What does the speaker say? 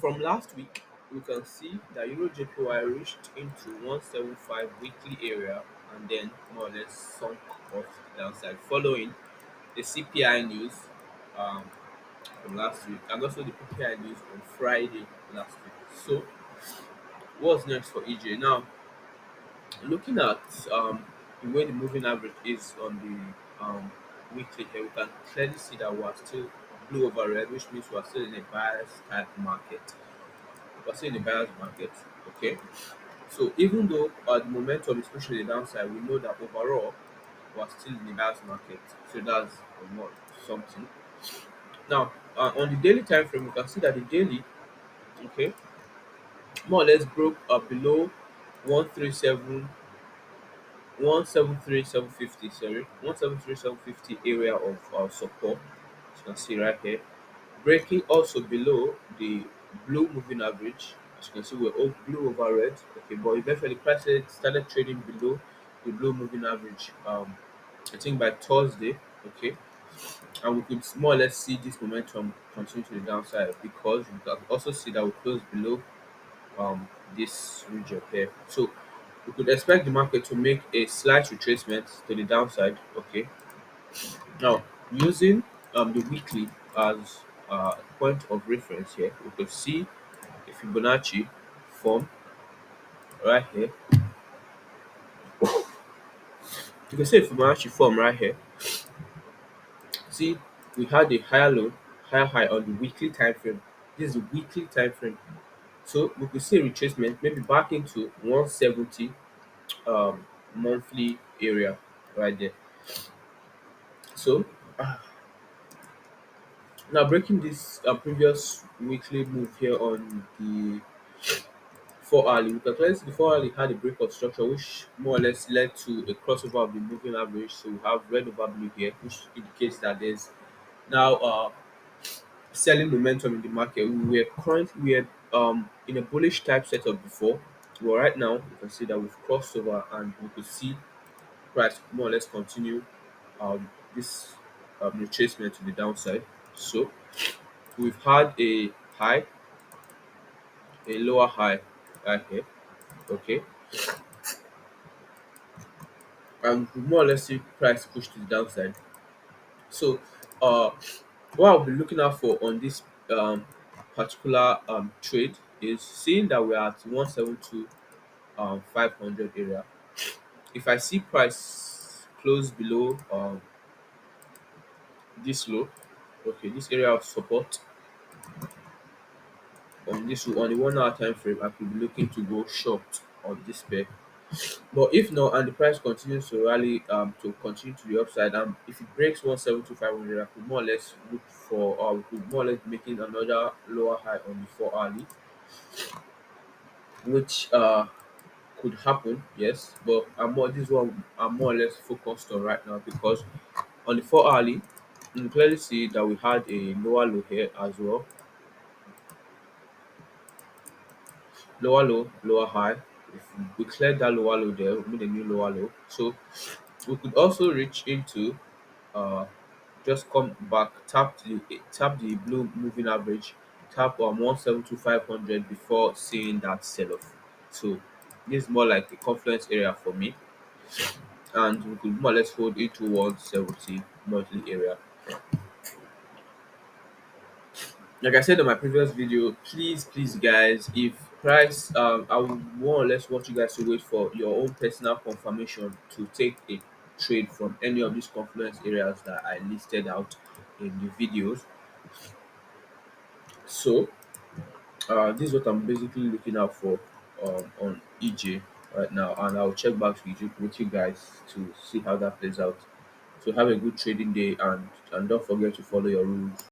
from last week, we can see that Eurojpy reached into 175 weekly area and then more or less sunk off the downside following the CPI news um, from last week and also the PPI news on Friday last week. So, what's next for EJ? Now, looking at the way the moving average is on the weekly here, we can clearly see that we are still blue over red, which means we are still in a bias type market. We're still in a buyer's market. Okay. So even though the momentum is pushing the downside, we know that overall we're still in a buyer's market. So that's more something. Now on the daily time frame, we can see that the daily, okay, more or less broke up below 137 173,750, sorry, 173,750 area of support. As you can see right here, breaking also below the blue moving average. As you can see, we're all blue over red. Okay, but eventually price started trading below the blue moving average. I think by Thursday. Okay, and we could more or less see this momentum continue to the downside because we can also see that we closed below this region here. So we could expect the market to make a slight retracement to the downside. Okay, now using the weekly as a point of reference here, we could see a Fibonacci form right here. You can see a Fibonacci form right here. See, we had a higher low, higher high on the weekly time frame. This is the weekly time frame. So we could see a retracement maybe back into 170 monthly area right there. So now breaking this previous weekly move here on the 4 hourly, we can clearly see the 4 hourly had a break of structure which more or less led to a crossover of the moving average. So we have red over blue here, which indicates that there's now selling momentum in the market. We were in a bullish type setup before, but right now you can see that we've crossed over and we could see price more or less continue this retracement to the downside. So we've had a high, a lower high right here, okay, and we more or less see price push to the downside. So uh, what I'll be looking out for on this particular trade is seeing that we're at 172 500 area. If I see price close below this low, okay, this area of support on this on the 1 hour time frame, I could be looking to go short on this pair. But if not, and the price continues to rally to continue to the upside, and if it breaks 172,500, I could more or less look for, or we could more or less making another lower high on the 4 hourly, which could happen, yes. But this one I'm more or less focused on right now because on the 4 hourly, you can clearly see that we had a lower low here as well, lower low, lower high. If we cleared that lower low there, we made a new lower low. So we could also reach into uh just come back, tap the blue moving average, tap on 172,500 before seeing that sell off. So this is more like a confluence area for me, and we could more or less hold into 170 monthly area. Like I said in my previous video, please guys, if price I would more or less want you guys to wait for your own personal confirmation to take a trade from any of these confluence areas that I listed out in the videos. So this is what I'm basically looking out for on EJ right now, and I'll check back with you guys to see how that plays out. So have a good trading day, and don't forget to follow your rules.